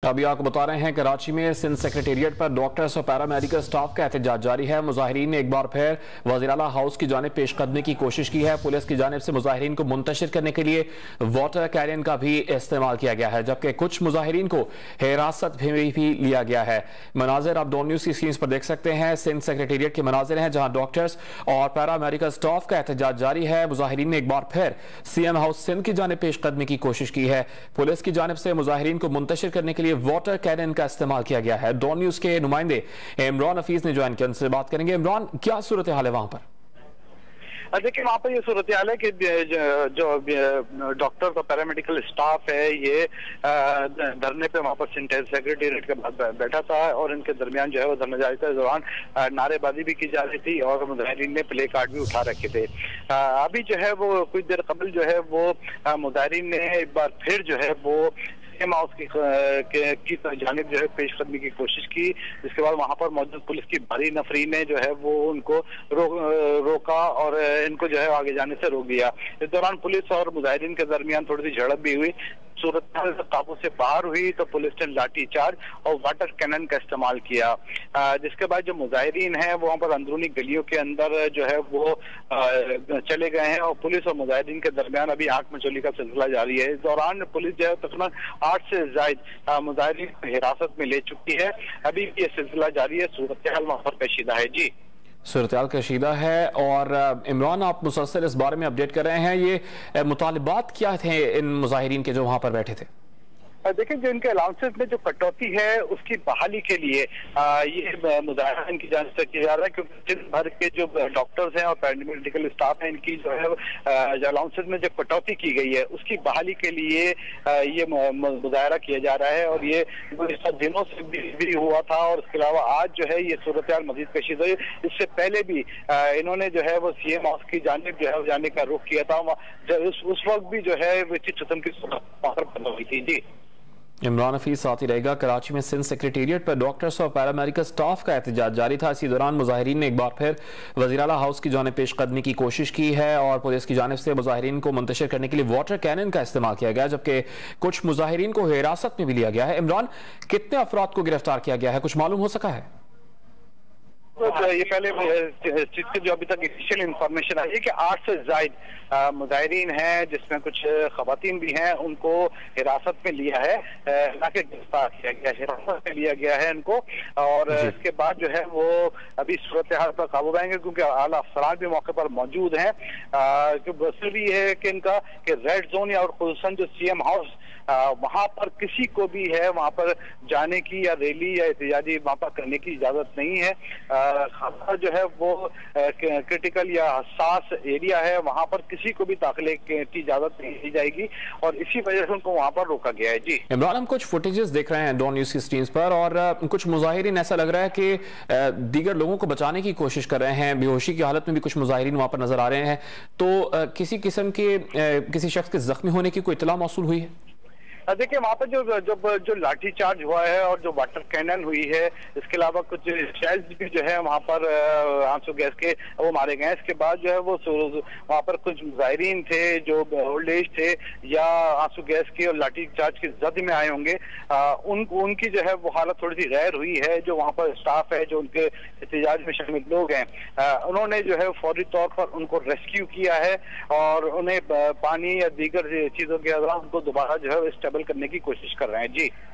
अभी आपको बता रहे हैं कराची में सिंध सेक्रेटेरिएट पर डॉक्टर्स और पैरामेडिकल स्टाफ का एहतजाज जारी है। मुजाहिरीन ने एक बार फिर वज़ीर आला हाउस की जानिब पेशकदमी की कोशिश की है। पुलिस की जानिब से मुजाहिरीन को मुंतशिर करने के लिए वाटर कैनन का भी इस्तेमाल किया गया है, जबकि कुछ मुजाहिरीन को हिरासत में भी लिया गया है। मनाजिर आप डॉन न्यूज़ की स्क्रीन पर देख सकते हैं। सिंध सेक्रेटेरिएट के मनाजिर हैं जहां डॉक्टर्स और पैरामेडिकल स्टाफ का एहतजाज जारी है। मुजाहिरीन ने एक बार फिर CM हाउस सिंध की जानिब पेशकदमी की कोशिश की है। पुलिस की जानिब से मुजाहिरीन को मुंतशिर करने के लिए वाटर कैनन का इस्तेमाल किया गया है। डॉन न्यूज़ के नुमाइंदे इमरान हफीज ने ज्वाइन किया, उनसे बात करेंगे। इमरान, क्या सूरत हाल है वहां पर? देखिए, वहाँ पर ये सूरत हाल है कि जो डॉक्टर और पैरामेडिकल स्टाफ है ये धरने पे वहाँ पर सेक्रेटेरिएट के बाद बैठा था और इनके दरमियान जो है वो धरना जारी था। इस दौरान नारेबाजी भी की जा रही थी और मुजाहिरीन ने प्ले कार्ड भी उठा रखे थे। अभी जो है वो कुछ देर कबल जो है वो मुजाहिरीन ने एक बार फिर जो है वो CM हाउस की जानिब जो है पेशकदमी की कोशिश की, जिसके बाद वहां पर मौजूद पुलिस की भारी नफरी ने जो है वो उनको रोका और इनको जो है आगे जाने से रोक दिया। इस दौरान पुलिस और मुजाहिरीन के दरमियान थोड़ी सी झड़प भी हुई। सूरत काबू से बाहर हुई तो पुलिस ने लाठी चार्ज और वाटर कैनन का इस्तेमाल किया, जिसके बाद जो मुजाहिरीन हैं वो वहाँ पर अंदरूनी गलियों के अंदर जो है वो चले गए हैं और पुलिस और मुजाहिरीन के दरमियान अभी आंख मचोली का सिलसिला जारी है। इस दौरान पुलिस जो है तकरीबन 8 से ज्यादा मुजाहिरीन को हिरासत में ले चुकी है। अभी ये सिलसिला जारी है। सूरत हाल वहाँ पर कशीदा है। जी, सूरत हाल कशीदा है। और इमरान, आप मुसलसल इस बारे में अपडेट कर रहे हैं, ये मुतालिबात क्या थे इन मुजाहिरीन के जो वहां पर बैठे थे? देखिए, जो इनके अलाउंसेस में जो कटौती है उसकी बहाली के लिए ये मुजाहिरा इनकी जानिब से किया जा रहा है, क्योंकि सिंध भर के जो डॉक्टर्स हैं और पैरामेडिकल स्टाफ है इनकी जो है जो अलाउंसेस में जो कटौती की गई है उसकी बहाली के लिए ये मुजाहिरा किया जा रहा है। और ये इस दिनों से भी हुआ था और इसके अलावा आज जो है ये सूरत हाल मजीद कशीदा हुई। इससे पहले भी इन्होंने जो है वो CM हाउस की जानिब जो है जाने का रुख किया था। उस वक्त भी जो है विचित्र किस्म की सूरत हुई थी। जी, इमरान हफीज साथ ही रहेगा। कराची में सिंध सेक्रेटेरिएट पर डॉक्टर्स और पैरामेडिकल स्टाफ का एहतजाज जारी था। इसी दौरान मुजाहिरीन ने एक बार फिर वज़ीर आला हाउस की जानिब पेशकदमी की कोशिश की है और पुलिस की जानिब से मुजाहिरीन को मुंतशिर करने के लिए वाटर कैनन का इस्तेमाल किया गया, जबकि कुछ मुजाहिरीन को हिरासत में भी लिया गया है। इमरान, कितने अफराद को गिरफ्तार किया गया है, कुछ मालूम हो सका है? ये पहले चीज की जो अभी तक इनिशियल इंफॉर्मेशन आई है कि 8 से ज्यादा मुजाहिरीन हैं, जिसमें कुछ खवातीन भी हैं, उनको हिरासत में लिया है, ना कि गिरफ्तार किया गया, हिरासत में लिया गया है इनको। और इसके बाद जो है वो अभी सूरत हाल पर काबू पाएंगे, क्योंकि आला अफसरान भी मौके पर मौजूद हैं। भी है कि इनका कि रेड जोन या और खुसूसन जो CM हाउस वहां पर किसी को भी है वहां पर जाने की या रैली या एहतजाजी वहां पर करने की इजाजत नहीं है। जो है वो क्रिटिकल या हसास एरिया है, वहां पर किसी को भी दाखिले की इजाजत नहीं दी जाएगी और इसी वजह से उनको वहां पर रोका गया है। जी इमरान, हम कुछ फुटेजेस देख रहे हैं डॉन न्यूज़ की स्क्रीन पर और कुछ मुजाहिरीन ऐसा लग रहा है कि दीगर लोगों को बचाने की कोशिश कर रहे हैं। बेहोशी की हालत में भी कुछ मुजाहिरीन वहां पर नजर आ रहे हैं। तो किसी किस्म के किसी शख्स के जख्मी होने की कोई इत्तला मौसूल हुई है? देखिए, वहाँ पर जो लाठी चार्ज हुआ है और जो वाटर कैनन हुई है, इसके अलावा कुछ शेल्स भी जो है वहाँ पर आंसू गैस के वो मारे गए। इसके बाद जो है वो वहाँ पर कुछ मुजाहिरीन थे जो ओल्ड एज थे या आंसू गैस की और लाठी चार्ज की जद में आए होंगे, उनकी जो है वो हालत थोड़ी सी गैर हुई है। जो वहाँ पर स्टाफ है, जो उनके एहतजाज में शामिल लोग हैं, उन्होंने जो है फौरी तौर पर उनको रेस्क्यू किया है और उन्हें पानी या दीगर चीजों के अलावा उनको दोबारा जो है स्टेबल करने की कोशिश कर रहे हैं। जी।